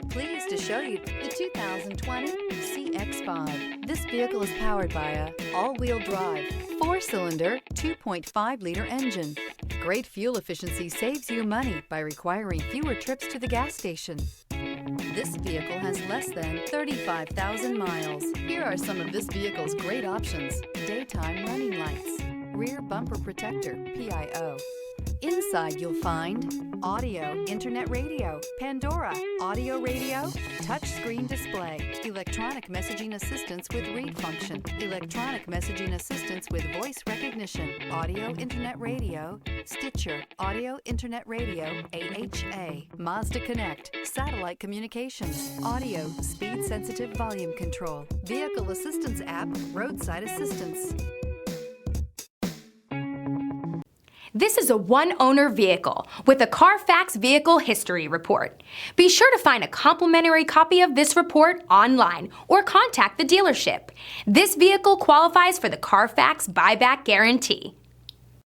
are pleased to show you the 2020 CX-5. This vehicle is powered by a all-wheel drive, 4-cylinder, 2.5-liter engine. Great fuel efficiency saves you money by requiring fewer trips to the gas station. This vehicle has less than 35,000 miles. Here are some of this vehicle's great options: daytime running lights, rear bumper protector, PIO. Inside you'll find audio, internet radio, Pandora, audio radio, touchscreen display, electronic messaging assistance with read function, electronic messaging assistance with voice recognition, audio, internet radio, Stitcher, audio, internet radio, AHA, Mazda Connect, satellite communications, audio, speed-sensitive volume control, vehicle assistance app, roadside assistance. This is a one-owner vehicle with a Carfax Vehicle History Report. Be sure to find a complimentary copy of this report online or contact the dealership. This vehicle qualifies for the Carfax Buyback Guarantee.